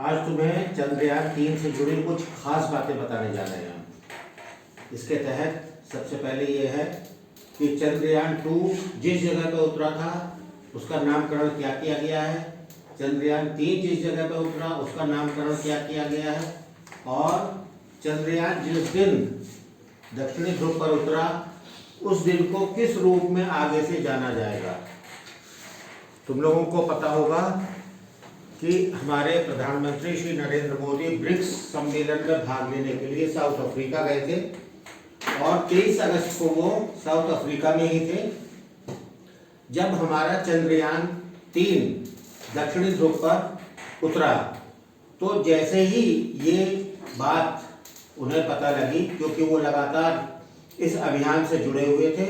आज तुम्हें चंद्रयान 3 से जुड़ी कुछ खास बातें बताने जा रहे हैं हम। इसके तहत सबसे पहले ये है कि चंद्रयान 2 जिस जगह पर उतरा था उसका नामकरण क्या किया गया है, चंद्रयान 3 जिस जगह पर उतरा उसका नामकरण क्या किया गया है, और चंद्रयान जिस दिन दक्षिणी ध्रुव पर उतरा उस दिन को किस रूप में आगे से जाना जाएगा। तुम लोगों को पता होगा कि हमारे प्रधानमंत्री श्री नरेंद्र मोदी ब्रिक्स सम्मेलन में भाग लेने के लिए साउथ अफ्रीका गए थे और 23 अगस्त को वो साउथ अफ्रीका में ही थे जब हमारा चंद्रयान 3 दक्षिणी ध्रुव पर उतरा। तो जैसे ही ये बात उन्हें पता लगी, क्योंकि वो लगातार इस अभियान से जुड़े हुए थे,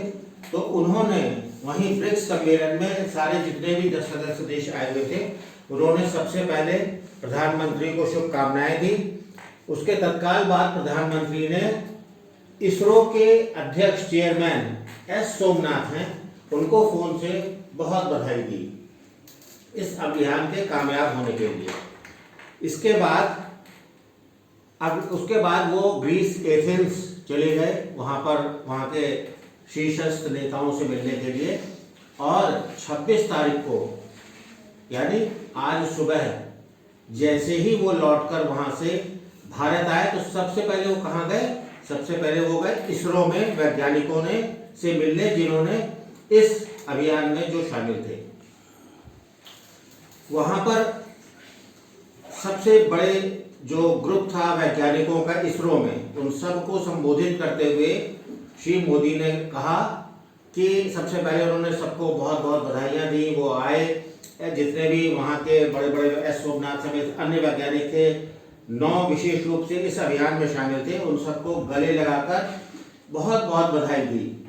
तो उन्होंने वहीं ब्रिक्स सम्मेलन में सारे जितने भी 10 सदस्य देश आए हुए थे उन्होंने सबसे पहले प्रधानमंत्री को शुभकामनाएं दी। उसके तत्काल बाद प्रधानमंत्री ने इसरो के अध्यक्ष चेयरमैन एस सोमनाथ हैं उनको फोन से बहुत बधाई दी इस अभियान के कामयाब होने के लिए। उसके बाद वो ग्रीस एथेंस चले गए, वहाँ के शीर्षस्थ नेताओं से मिलने के लिए, और 26 तारीख को यानी आज सुबह जैसे ही वो लौटकर वहां से भारत आए तो सबसे पहले वो कहाँ गए, सबसे पहले वो गए इसरो में वैज्ञानिकों ने से मिलने जिन्होंने इस अभियान में जो शामिल थे। वहां पर सबसे बड़े जो ग्रुप था वैज्ञानिकों का इसरो में, उन सबको संबोधित करते हुए श्री मोदी ने कहा कि सबसे पहले उन्होंने सबको बहुत बहुत बधाइयां दी। वो आए, जितने भी वहाँ के बड़े बड़े एस सोमनाथ समेत अन्य वैज्ञानिक थे, 9 विशेष रूप से इस अभियान में शामिल थे, उन सबको गले लगाकर बहुत बहुत बधाई दी।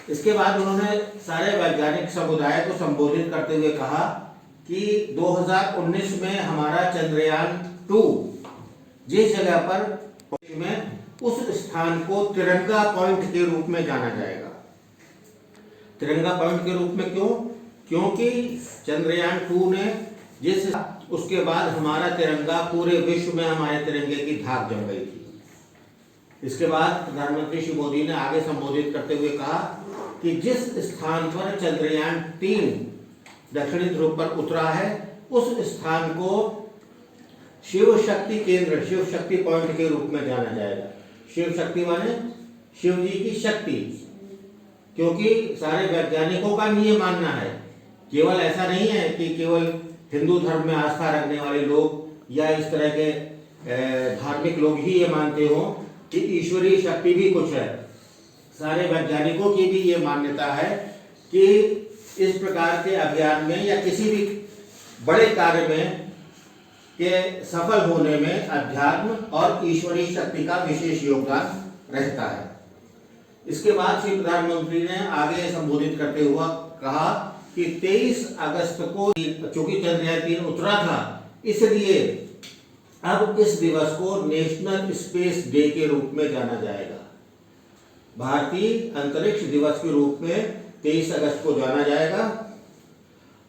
इसके बाद उन्होंने सारे वैज्ञानिक समुदाय को संबोधित करते हुए कहा कि 2019 में हमारा चंद्रयान 2 जिस जगह पर में उस स्थान को तिरंगा पॉइंट के रूप में जाना जाएगा। तिरंगा पॉइंट के रूप में क्यों? क्योंकि चंद्रयान 2 ने उसके बाद हमारा तिरंगा पूरे विश्व में हमारे तिरंगे की धाक जम गई थी। इसके बाद प्रधानमंत्री श्री मोदी ने आगे संबोधित करते हुए कहा कि जिस स्थान पर चंद्रयान 3 दक्षिणी ध्रुव पर उतरा है उस स्थान को शिव शक्ति केंद्र, शिव शक्ति पॉइंट के रूप में जाना जाएगा। शिव शक्ति माने शिव जी की शक्ति, क्योंकि सारे वैज्ञानिकों का भी ये मानना है, केवल ऐसा नहीं है कि केवल हिंदू धर्म में आस्था रखने वाले लोग या इस तरह के धार्मिक लोग ही ये मानते हो कि ईश्वरीय शक्ति भी कुछ है। सारे वैज्ञानिकों की भी ये मान्यता है कि इस प्रकार के अभियान में या किसी भी बड़े कार्य में के सफल होने में अध्यात्म और ईश्वरीय शक्ति का विशेष योगदान रहता है। इसके बाद श्री प्रधानमंत्री ने आगे संबोधित करते हुआ कहा कि 23 अगस्त को चूंकि चंद्रयान 3 उतरा था, इसलिए अब इस दिवस को नेशनल स्पेस डे के रूप में जाना जाएगा। भारतीय अंतरिक्ष दिवस के रूप में 23 अगस्त को जाना जाएगा।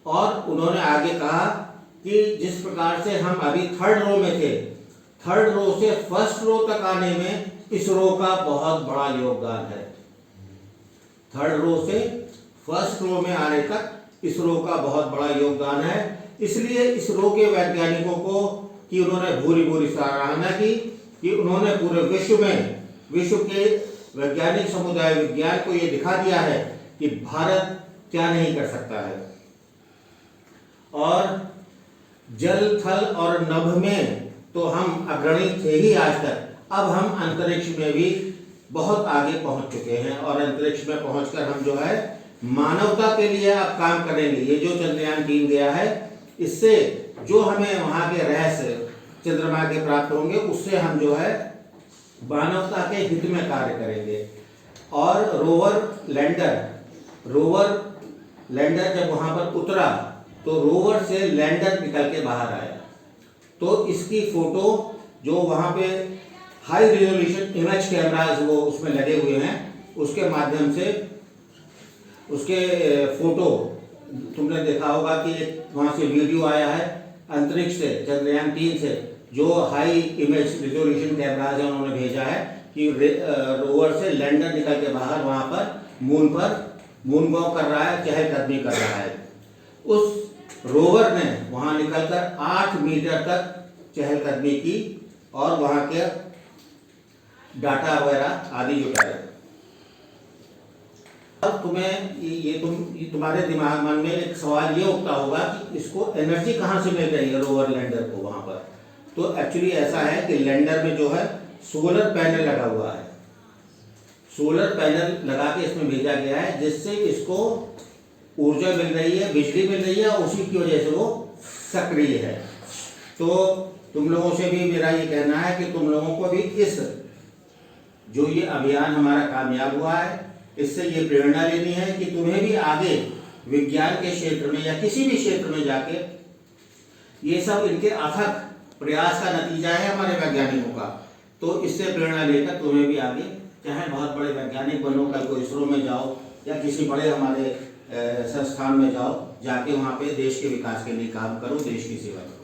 और उन्होंने आगे कहा कि जिस प्रकार से हम अभी 3rd रो में थे, 3rd रो से 1st रो तक आने में इसरो का बहुत बड़ा योगदान है। 3rd रो से 1st रो में आने तक इसरो का बहुत बड़ा योगदान है। इसलिए इसरो के वैज्ञानिकों को कि उन्होंने भूरी भूरी सराहना की कि उन्होंने पूरे विश्व के वैज्ञानिक समुदाय विज्ञान को ये दिखा दिया है कि भारत क्या नहीं कर सकता है। और जल, थल और नभ में तो हम अग्रणी थे ही आज तक, अब हम अंतरिक्ष में भी बहुत आगे पहुंच चुके हैं और अंतरिक्ष में पहुंचकर हम जो है मानवता के लिए अब काम करेंगे। ये जो चंद्रयान 3 गया है, इससे जो हमें वहां के रहस्य चंद्रमा के प्राप्त होंगे उससे हम जो है मानवता के हित में कार्य करेंगे। और रोवर लैंडर जब वहां पर उतरा तो रोवर से लैंडर निकल के बाहर आया, तो इसकी फोटो जो वहां पे हाई रिजोल्यूशन इमेज कैमराज वो उसमें लगे हुए हैं, उसके माध्यम से उसके फोटो तुमने देखा होगा कि वहां से वीडियो आया है, अंतरिक्ष से चंद्रयान-3 से जो हाई इमेज रिजोल्यूशन कैमराज है उन्होंने भेजा है कि रोवर से लैंडर निकल के बाहर वहाँ पर मून वॉक कर रहा है, चहलकदमी कर रहा है। उस रोवर ने वहाँ निकलकर 8 मीटर तक चहलकदमी की और वहाँ के डाटा वगैरह आदि जुटाए। अब तुम्हारे दिमाग मन में एक सवाल ये उठता होगा कि इसको एनर्जी कहाँ से मिल रही है रोवर लैंडर को वहाँ पर। तो एक्चुअली ऐसा है कि लैंडर में जो है सोलर पैनल लगा हुआ है, सोलर पैनल लगा के इसमें भेजा गया है, जिससे इसको ऊर्जा मिल रही है, बिजली मिल रही है, और उसी की वजह से वो सक्रिय है। तो तुम लोगों से भी मेरा ये कहना है कि तुम लोगों को भी जो ये अभियान हमारा कामयाब हुआ है, इससे ये प्रेरणा लेनी है कि तुम्हें भी आगे विज्ञान के क्षेत्र में या किसी भी क्षेत्र में जाके, ये सब इनके अथक प्रयास का नतीजा है हमारे वैज्ञानिकों का, तो इससे प्रेरणा लेकर तुम्हें भी आगे चाहे बहुत बड़े वैज्ञानिक बनो, कल को इसरो में जाओ या किसी बड़े हमारे संस्थान में जाओ, जाके वहाँ पे देश के विकास के लिए काम करो, देश की सेवा करो।